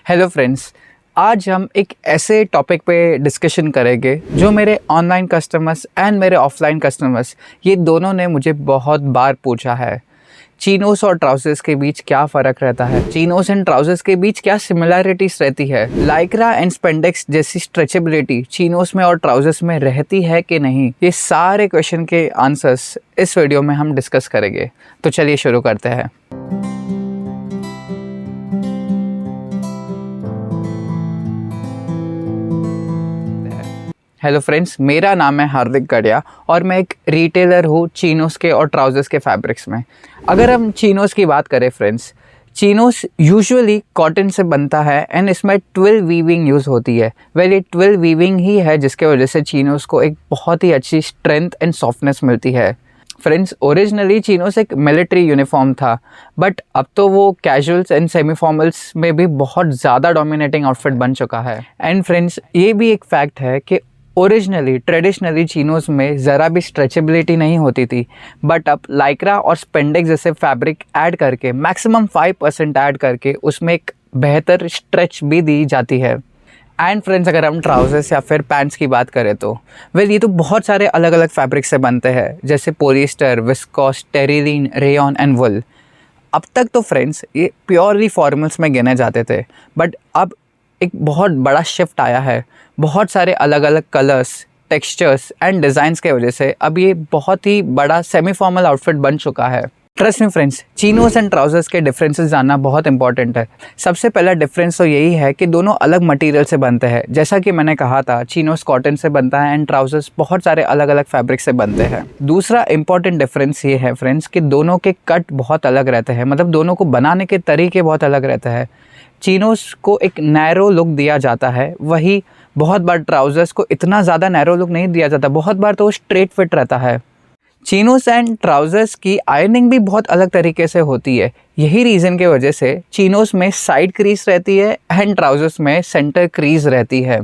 Hello friends, आज हम एक ऐसे टॉपिक पे डिस्कशन करेंगे जो मेरे ऑनलाइन कस्टमर्स एंड मेरे ऑफलाइन कस्टमर्स ये दोनों ने मुझे बहुत बार पूछा है। चीनोस और ट्राउजर्स के बीच क्या फ़र्क रहता है, चीनोस एंड ट्राउजर्स के बीच क्या सिमिलैरिटीज़ रहती है, लाइक्रा एंड स्पेंडेक्स जैसी स्ट्रेचेबिलिटी चीनोस में और ट्राउजर्स में रहती है कि नहीं, ये सारे क्वेश्चन के आंसर्स इस वीडियो में हम डिस्कस करेंगे। तो चलिए शुरू करते हैं। हेलो फ्रेंड्स, मेरा नाम है हार्दिक गढ़िया और मैं एक रिटेलर हूँ चीनोस के और ट्राउजर्स के फैब्रिक्स में। अगर हम चीनोस की बात करें फ्रेंड्स, चीनोस यूजुअली कॉटन से बनता है एंड इसमें ट्विल वीविंग यूज़ होती है। ये ट्विल वीविंग ही है जिसके वजह से चीनोस को एक बहुत ही अच्छी स्ट्रेंथ एंड सॉफ्टनेस मिलती है। फ्रेंड्स, ओरिजिनली चीनोस एक मिलिट्री यूनिफॉर्म था, बट अब तो वो कैजुअल्स एंड सेमी फॉर्मल्स में भी बहुत ज़्यादा डोमिनेटिंग आउटफिट बन चुका है। एंड फ्रेंड्स, ये भी एक फैक्ट है कि ओरिजिनली ट्रेडिशनली चीनोस में ज़रा भी स्ट्रेचेबिलिटी नहीं होती थी, बट अब लाइक्रा और स्पेंडेक्स जैसे फैब्रिक ऐड करके मैक्सिमम 5% ऐड करके उसमें एक बेहतर स्ट्रेच भी दी जाती है। एंड फ्रेंड्स, अगर हम ट्राउजर्स या फिर पैंट्स की बात करें तो ये तो बहुत सारे अलग अलग फैब्रिक से बनते हैं, जैसे polyester, viscose, terylene, rayon and wool. अब तक तो फ्रेंड्स ये प्योरली फॉर्मल्स में गिने जाते थे, बट अब एक बहुत बड़ा शिफ्ट आया है। बहुत सारे अलग अलग कलर्स, टेक्सचर्स एंड डिज़ाइंस के वजह से अब ये बहुत ही बड़ा सेमी फॉर्मल आउटफिट बन चुका है। Trust me friends, chinos and trousers के डिफरेंसेस जानना बहुत इंपॉर्टेंट है। सबसे पहला डिफरेंस तो यही है कि दोनों अलग मटेरियल से बनते हैं। जैसा कि मैंने कहा था, चीनोस कॉटन से बनता है एंड ट्राउजर्स बहुत सारे अलग अलग फैब्रिक से बनते हैं। दूसरा इंपॉर्टेंट डिफरेंस ये है फ्रेंड्स कि दोनों के कट बहुत अलग रहते हैं, मतलब दोनों को बनाने के तरीके बहुत अलग रहते हैं। चीनोस को एक नैरो लुक दिया जाता है, वही बहुत बार ट्राउजर्स को इतना ज़्यादा नैरो लुक नहीं दिया जाता, बहुत बार तो स्ट्रेट फिट रहता है। चीनोस एंड ट्राउजर्स की आयरनिंग भी बहुत अलग तरीके से होती है। यही रीज़न के वजह से चीनोस में साइड क्रीज रहती है एंड ट्राउजर्स में सेंटर क्रीज रहती है।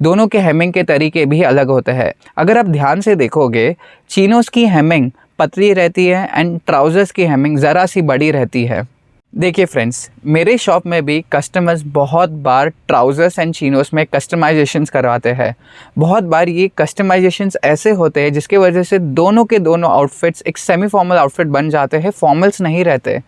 दोनों के हेमिंग के तरीके भी अलग होते हैं। अगर आप ध्यान से देखोगे, चीनोस की हेमिंग पतली रहती है एंड ट्राउजर्स की हेमिंग ज़रा सी बड़ी रहती है। देखिए फ्रेंड्स, मेरे शॉप में भी कस्टमर्स बहुत बार ट्राउजर्स एंड चीनोस में कस्टमाइजेशंस करवाते हैं। बहुत बार ये कस्टमाइजेशंस ऐसे होते हैं जिसके वजह से दोनों के दोनों आउटफिट्स एक सेमी फॉर्मल आउटफिट बन जाते हैं, फॉर्मल्स नहीं रहते।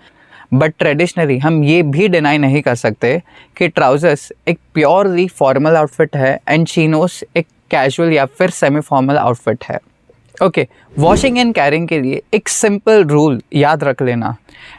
बट ट्रेडिशनली हम ये भी डिनाई नहीं कर सकते कि ट्राउजर्स एक प्योरली फॉर्मल आउटफिट है एंड चीनोस एक कैजुअल या फिर सेमी फॉर्मल आउटफिट है। ओके, वॉशिंग एंड कैरिंग के लिए एक सिंपल रूल याद रख लेना।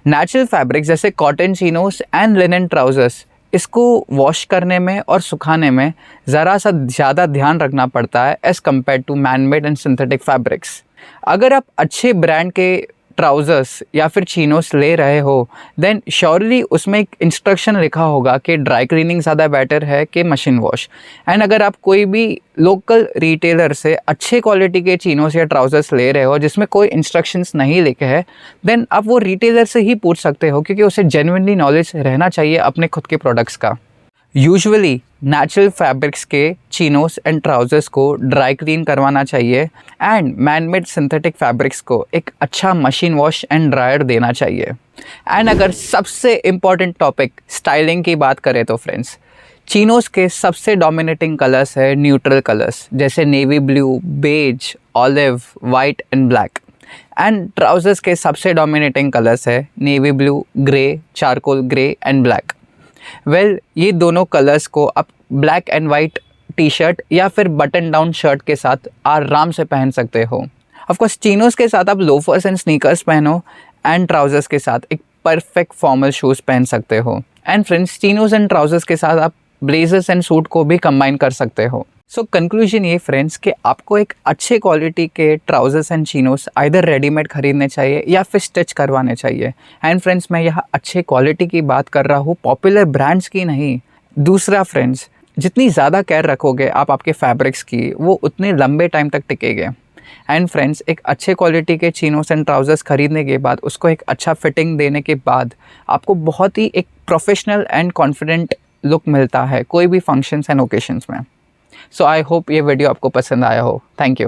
नेचुरल फैब्रिक जैसे cotton chinos and linen trousers, इसको वॉश करने में और सुखाने में ज़रा सा ज़्यादा ध्यान रखना पड़ता है as compare to manmade and synthetic fabrics. अगर आप अच्छे ब्रांड के ट्राउजर्स या फिर चीनोस ले रहे हो, देन श्योरली उसमें एक इंस्ट्रक्शन लिखा होगा कि ड्राई क्लीनिंग ज़्यादा बेटर है कि मशीन वॉश। एंड अगर आप कोई भी लोकल रिटेलर से अच्छे क्वालिटी के चीनोस या ट्राउजर्स ले रहे हो जिसमें कोई इंस्ट्रक्शंस नहीं लिखे हैं, देन आप वो रिटेलर से ही पूछ सकते हो, क्योंकि उसे जेन्युइनली नॉलेज रहना चाहिए अपने खुद के प्रोडक्ट्स का। यूजुअली नेचुरल फैब्रिक्स के चीनोस एंड ट्राउजर्स को ड्राई क्लीन करवाना चाहिए एंड मैनमेड सिंथेटिक फैब्रिक्स को एक अच्छा मशीन वॉश एंड ड्रायर देना चाहिए। एंड अगर सबसे इम्पॉर्टेंट टॉपिक स्टाइलिंग की बात करें तो फ्रेंड्स, चीनोस के सबसे डोमिनेटिंग कलर्स है न्यूट्रल कलर्स जैसे navy blue, beige, olive, white and black. And trousers के सबसे डोमिनेटिंग कलर्स है navy blue, grey, charcoal grey and black. ये दोनों कलर्स को आप black and white T shirt या फिर बटन डाउन शर्ट के साथ आराम से पहन सकते हो। ऑफकोर्स चीनोस के साथ आप लोफर्स एंड स्नीकर्स पहनो एंड ट्राउजर्स के साथ एक परफेक्ट फॉर्मल शूज़ पहन सकते हो। And friends, chinos and trousers के साथ आप ब्लेजर्स एंड सूट को भी कंबाइन कर सकते हो। सो कंक्लूजन ये फ्रेंड्स कि आपको एक अच्छे क्वालिटी के trousers and chinos either readymade खरीदने चाहिए या फिर स्टिच करवाने चाहिए। एंड फ्रेंड्स, मैं यहाँ अच्छे क्वालिटी की बात कर रहा हूँ, पॉपुलर ब्रांड्स की नहीं। दूसरा फ्रेंड्स, जितनी ज़्यादा केयर रखोगे आप आपके फैब्रिक्स की, वो उतने लंबे टाइम तक टिकेंगे। एंड फ्रेंड्स, एक अच्छे क्वालिटी के चीनोस एंड ट्राउजर्स खरीदने के बाद उसको एक अच्छा फिटिंग देने के बाद आपको बहुत ही एक प्रोफेशनल एंड कॉन्फिडेंट लुक मिलता है कोई भी फंक्शंस एंड ओकेशंस में। सो आई होप ये वीडियो आपको पसंद आया हो। Thank you.